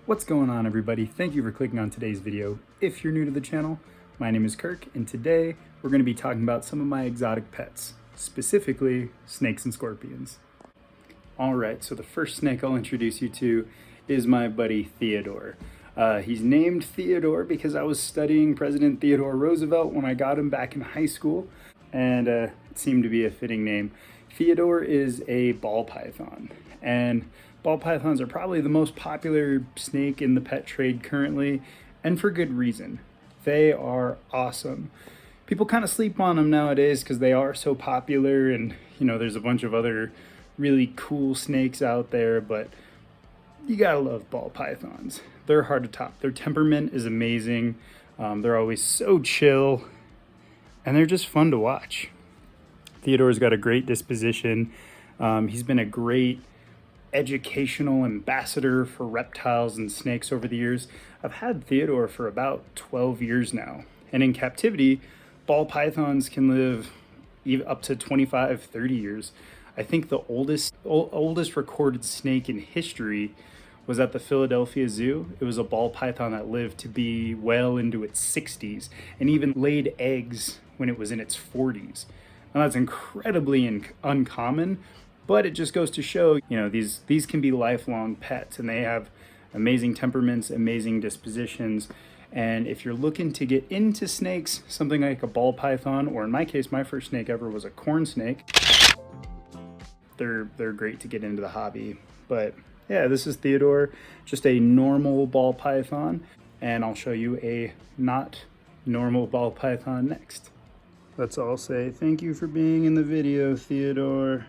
What's going on, everybody? Thank you for clicking on today's video. If you're new to the channel, my name is Kirk, and today we're going to be talking about some of my exotic pets, specifically snakes and scorpions. All right, so the first snake I'll introduce you to is my buddy Theodore. He's named Theodore because I was studying President Theodore Roosevelt when I got him back in high school, and it seemed to be a fitting name. Theodore is a ball python, and ball pythons are probably the most popular snake in the pet trade currently, and for good reason. They are awesome. People kind of sleep on them nowadays because they are so popular, and there's a bunch of other really cool snakes out there, but you gotta love ball pythons. They're hard to top. Their temperament is amazing. They're always so chill, and they're just fun to watch. Theodore's got a great disposition. He's been a great educational ambassador for reptiles and snakes over the years. I've had Theodore for about 12 years now, and in captivity, ball pythons can live up to 25, 30 years. I think the oldest recorded snake in history was at the Philadelphia Zoo. It was a ball python that lived to be well into its 60s and even laid eggs when it was in its 40s. Now that's incredibly uncommon, but it just goes to show, these can be lifelong pets, and they have amazing temperaments, amazing dispositions. And if you're looking to get into snakes, something like a ball python, or in my case, my first snake ever was a corn snake, they're great to get into the hobby. But yeah, this is Theodore, just a normal ball python, and I'll show you a not normal ball python next. Let's all say thank you for being in the video, Theodore.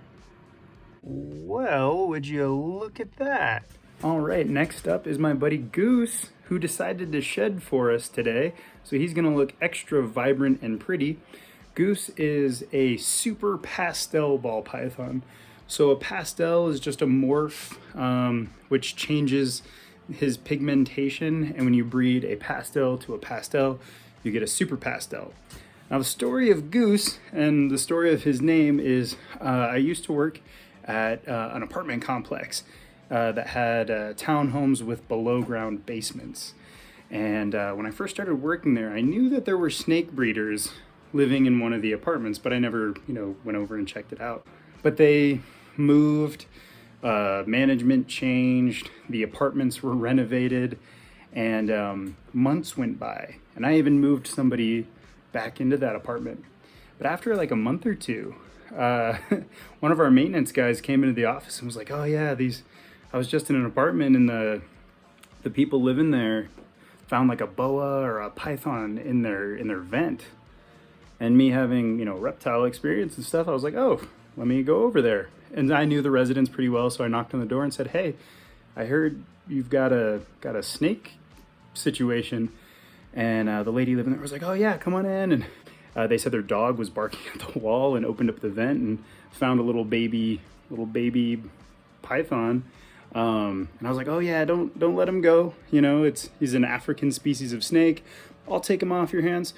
Well, would you look at that? All right, next up is my buddy Goose, who decided to shed for us today. So he's gonna look extra vibrant and pretty. Goose is a super pastel ball python. So a pastel is just a morph, which changes his pigmentation. And when you breed a pastel to a pastel, you get a super pastel. Now the story of Goose and the story of his name is, I used to work at an apartment complex that had townhomes with below ground basements. And when I first started working there, I knew that there were snake breeders living in one of the apartments, but I never, went over and checked it out. But they moved, management changed, the apartments were renovated, and months went by. And I even moved somebody back into that apartment. But after like a month or two, one of our maintenance guys came into the office and was like, "Oh yeah, I was just in an apartment, and the people living there found like a boa or a python in their vent." And me having, reptile experience and stuff, I was like, "Oh, let me go over there." And I knew the residents pretty well, so I knocked on the door and said, "Hey, I heard you've got a snake situation." And the lady living there was like, "Oh yeah, come on in." And they said their dog was barking at the wall and opened up the vent and found a little baby python. And I was like, "Oh yeah, don't let him go. He's an African species of snake. I'll take him off your hands."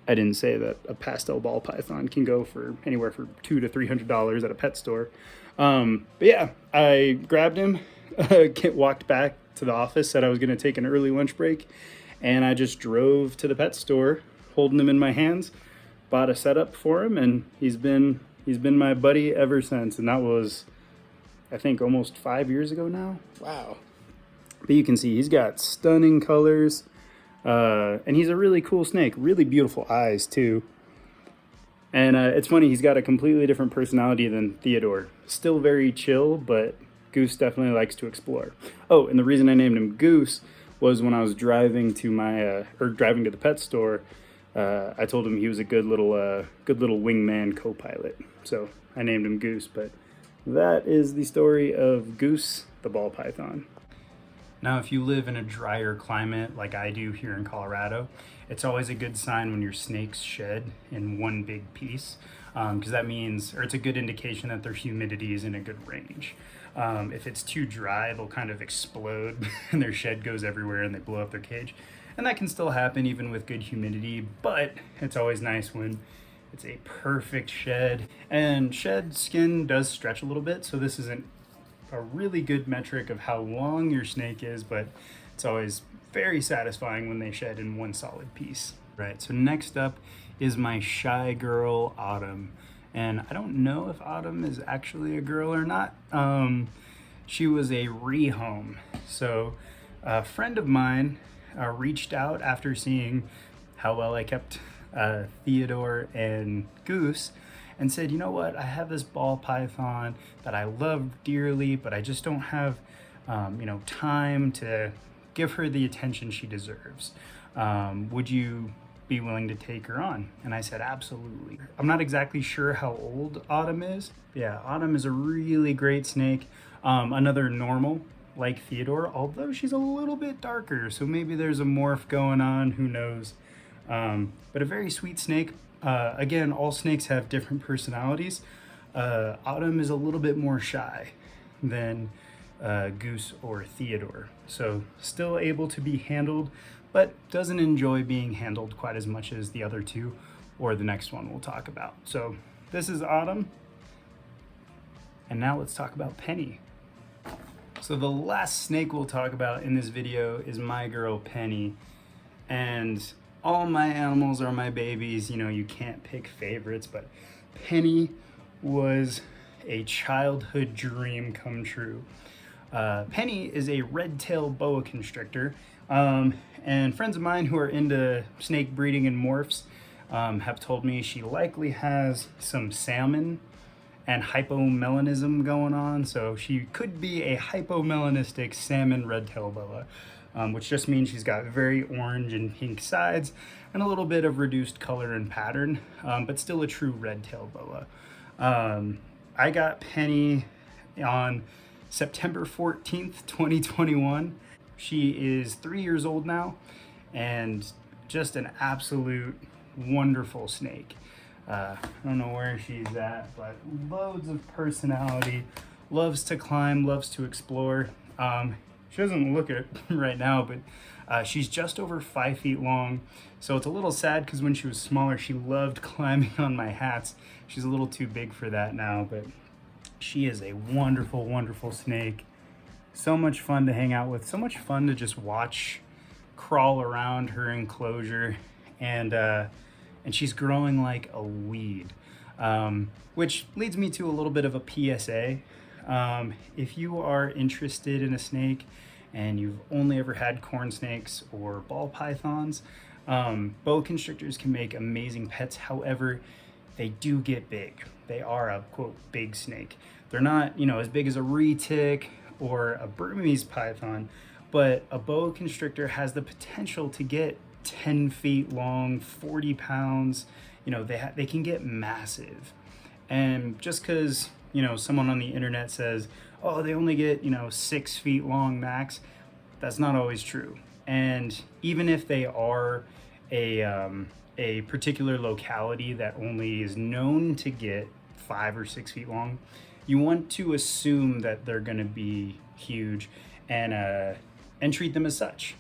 I didn't say that a pastel ball python can go for anywhere from $200 to $300 at a pet store. But yeah, I grabbed him, walked back to the office, said I was going to take an early lunch break, and I just drove to the pet store, holding him in my hands. Bought a setup for him, and he's been my buddy ever since. And that was, I think, almost 5 years ago now. Wow. But you can see he's got stunning colors, and he's a really cool snake. Really beautiful eyes too. And it's funny, he's got a completely different personality than Theodore. Still very chill, but Goose definitely likes to explore. Oh, and the reason I named him Goose was when I was driving to driving to the pet store. I told him he was a good little wingman co-pilot, so I named him Goose. But that is the story of Goose, the ball python. Now, if you live in a drier climate like I do here in Colorado, it's always a good sign when your snakes shed in one big piece, because that means, or it's a good indication that their humidity is in a good range. If it's too dry, they'll kind of explode and their shed goes everywhere and they blow up their cage. And that can still happen even with good humidity, but it's always nice when it's a perfect shed. And shed skin does stretch a little bit, so this isn't a really good metric of how long your snake is, but it's always very satisfying when they shed in one solid piece. Right, so next up is my shy girl, Autumn. And I don't know if Autumn is actually a girl or not. She was a rehome. So a friend of mine reached out after seeing how well I kept Theodore and Goose, and said, you know what, I have this ball python that I love dearly, but I just don't have time to give her the attention she deserves. Would you be willing to take her on? And I said, absolutely. I'm not exactly sure how old Autumn is. Yeah, Autumn is a really great snake. Another normal like Theodore, although she's a little bit darker, so maybe there's a morph going on, who knows. But a very sweet snake. Again, all snakes have different personalities. Autumn is a little bit more shy than Goose or Theodore, so still able to be handled, but doesn't enjoy being handled quite as much as the other two or the next one we'll talk about. So this is Autumn, and now let's talk about Penny. So the last snake we'll talk about in this video is my girl Penny, and all my animals are my babies. You know, you can't pick favorites, but Penny was a childhood dream come true. Penny is a red-tailed boa constrictor, and friends of mine who are into snake breeding and morphs have told me she likely has some salmon and hypomelanism going on, so she could be a hypomelanistic salmon red-tailed boa, which just means she's got very orange and pink sides and a little bit of reduced color and pattern, but still a true red-tailed boa. I got Penny on September 14th, 2021. She is 3 years old now and just an absolute wonderful snake. I don't know where she's at, but loads of personality, loves to climb, loves to explore. She doesn't look it right now, but she's just over 5 feet long. So it's a little sad because when she was smaller, she loved climbing on my hats. She's a little too big for that now, but she is a wonderful, wonderful snake. So much fun to hang out with, so much fun to just watch crawl around her enclosure, and she's growing like a weed, which leads me to a little bit of a PSA. If you are interested in a snake and you've only ever had corn snakes or ball pythons, boa constrictors can make amazing pets. However, they do get big. They are a quote big snake. They're not, as big as a retic or a Burmese python, but a boa constrictor has the potential to get 10 feet long, 40 pounds. They can get massive. And just because, someone on the internet says, oh, they only get, 6 feet long max, that's not always true. And even if they are a particular locality that only is known to get 5 or 6 feet long, you want to assume that they're going to be huge and treat them as such.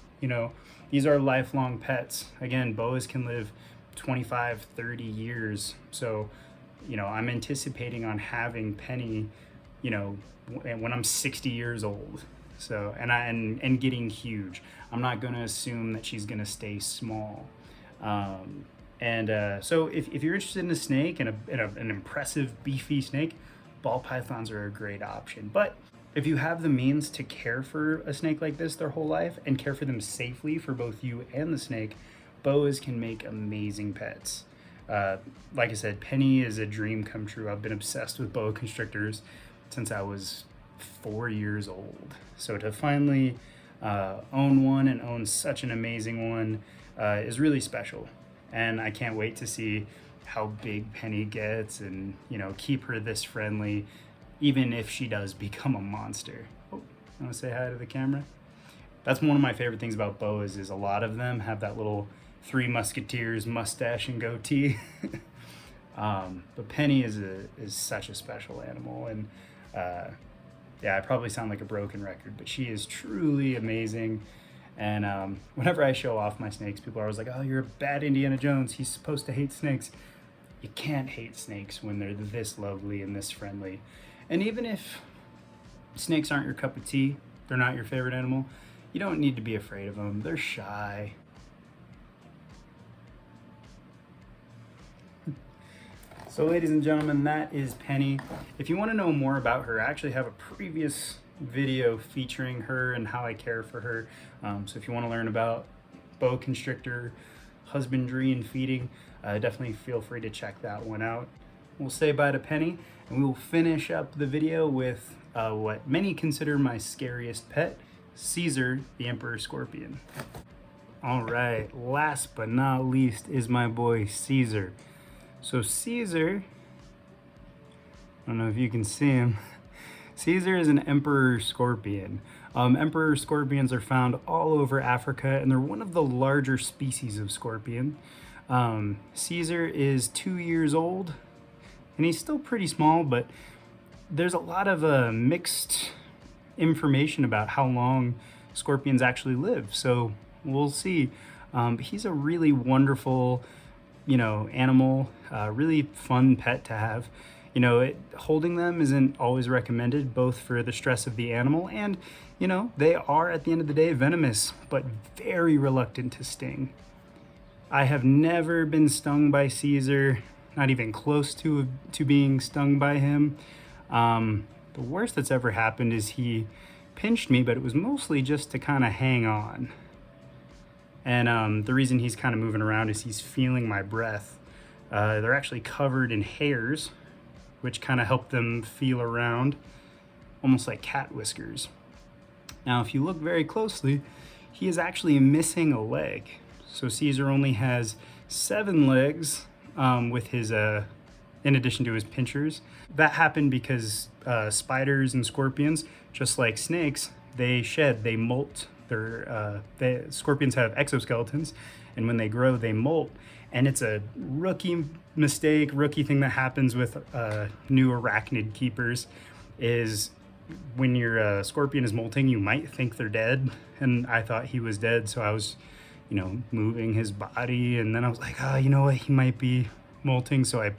These are lifelong pets. Again, boas can live 25, 30 years. So, I'm anticipating on having Penny, when I'm 60 years old. So, and getting huge. I'm not going to assume that she's going to stay small. So if you're interested in a snake and an impressive, beefy snake, ball pythons are a great option. But if you have the means to care for a snake like this their whole life and care for them safely for both you and the snake, boas can make amazing pets. Like I said, Penny is a dream come true. I've been obsessed with boa constrictors since I was 4 years old. So to finally own one and own such an amazing one is really special. And I can't wait to see how big Penny gets and, keep her this friendly, even if she does become a monster. Oh, I want to say hi to the camera. That's one of my favorite things about boas is a lot of them have that little Three Musketeers mustache and goatee. But Penny is such a special animal, and I probably sound like a broken record, but she is truly amazing. And whenever I show off my snakes, people are always like, oh, you're a bad Indiana Jones, he's supposed to hate snakes. You can't hate snakes when they're this lovely and this friendly. And even if snakes aren't your cup of tea, they're not your favorite animal, you don't need to be afraid of them. They're shy. So ladies and gentlemen, that is Penny. If you want to know more about her, I actually have a previous video featuring her and how I care for her. So if you want to learn about boa constrictor, husbandry, and feeding, definitely feel free to check that one out. We'll say bye to Penny, and we will finish up the video with what many consider my scariest pet, Caesar, the emperor scorpion. All right, last but not least is my boy Caesar. So Caesar, I don't know if you can see him. Caesar is an emperor scorpion. Emperor scorpions are found all over Africa, and they're one of the larger species of scorpion. Caesar is 2 years old, and he's still pretty small, but there's a lot of mixed information about how long scorpions actually live. So we'll see. He's a really wonderful, animal, really fun pet to have. Holding them isn't always recommended, both for the stress of the animal and, they are at the end of the day venomous, but very reluctant to sting. I have never been stung by Caesar, not even close to being stung by him. The worst that's ever happened is he pinched me, but it was mostly just to kind of hang on. And the reason he's kind of moving around is he's feeling my breath. They're actually covered in hairs, which kind of help them feel around, almost like cat whiskers. Now, if you look very closely, he is actually missing a leg. So Caesar only has 7 legs with his, in addition to his pinchers. That happened because spiders and scorpions, just like snakes, they molt. Scorpions have exoskeletons, and when they grow, they molt. And it's a rookie thing that happens with new arachnid keepers is when your scorpion is molting, you might think they're dead. And I thought he was dead, so I was, moving his body, and then I was like, you know what, he might be molting, so I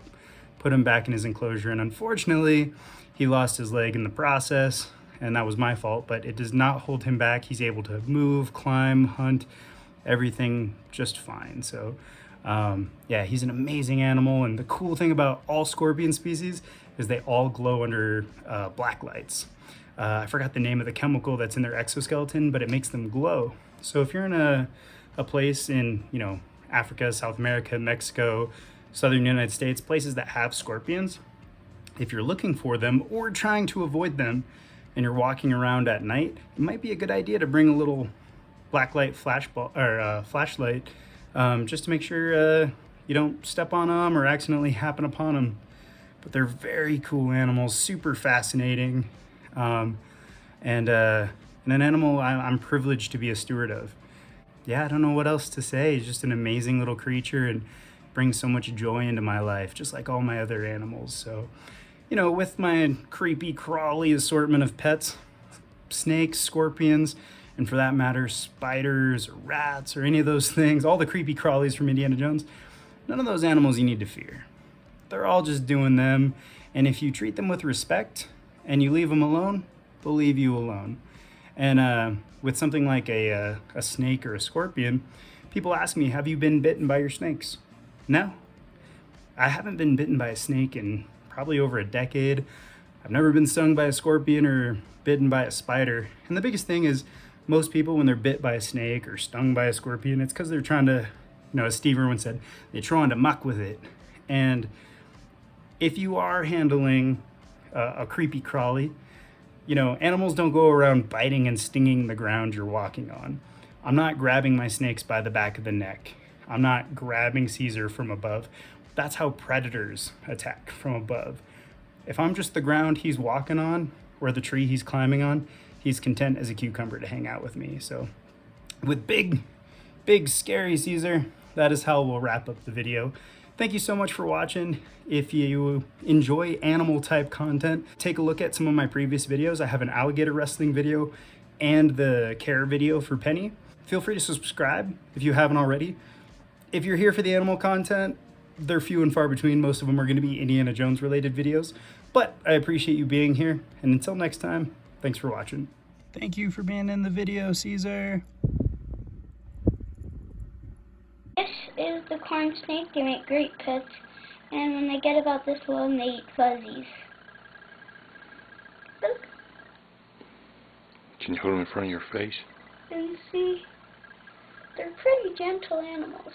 put him back in his enclosure, and unfortunately, he lost his leg in the process, and that was my fault, but it does not hold him back. He's able to move, climb, hunt, everything just fine. So yeah, he's an amazing animal, and the cool thing about all scorpion species is they all glow under black lights. I forgot the name of the chemical that's in their exoskeleton, but it makes them glow. So if you're in a place in, Africa, South America, Mexico, Southern United States, places that have scorpions, if you're looking for them or trying to avoid them and you're walking around at night, it might be a good idea to bring a little blacklight flashlight, just to make sure you don't step on them or accidentally happen upon them. But they're very cool animals, super fascinating, and an animal I'm privileged to be a steward of. Yeah, I don't know what else to say. He's just an amazing little creature and brings so much joy into my life, just like all my other animals. So, with my creepy, crawly assortment of pets, snakes, scorpions, and for that matter, spiders, or rats, or any of those things, all the creepy crawlies from Indiana Jones, none of those animals you need to fear. They're all just doing them, and if you treat them with respect and you leave them alone, they'll leave you alone. And with something like a snake or a scorpion, people ask me, have you been bitten by your snakes? No, I haven't been bitten by a snake in probably over a decade. I've never been stung by a scorpion or bitten by a spider. And the biggest thing is most people, when they're bit by a snake or stung by a scorpion, it's because they're trying to, as Steve Irwin said, they're trying to muck with it. And if you are handling a creepy crawly, animals don't go around biting and stinging the ground you're walking on. I'm not grabbing my snakes by the back of the neck. I'm not grabbing Caesar from above. That's how predators attack, from above. If I'm just the ground he's walking on or the tree he's climbing on, he's content as a cucumber to hang out with me. So with big, scary Caesar, that is how we'll wrap up the video. Thank you so much for watching. If you enjoy animal type content, take a look at some of my previous videos. I have an alligator wrestling video and the care video for Penny. Feel free to subscribe if you haven't already. If you're here for the animal content, they're few and far between. Most of them are going to be Indiana Jones related videos, but I appreciate you being here. And until next time, Thanks for watching. Thank you for being in the video, Caesar. This is the corn snake. They make great pets, and when they get about this long, they eat fuzzies. Look. Can you hold them in front of your face? And see, they're pretty gentle animals.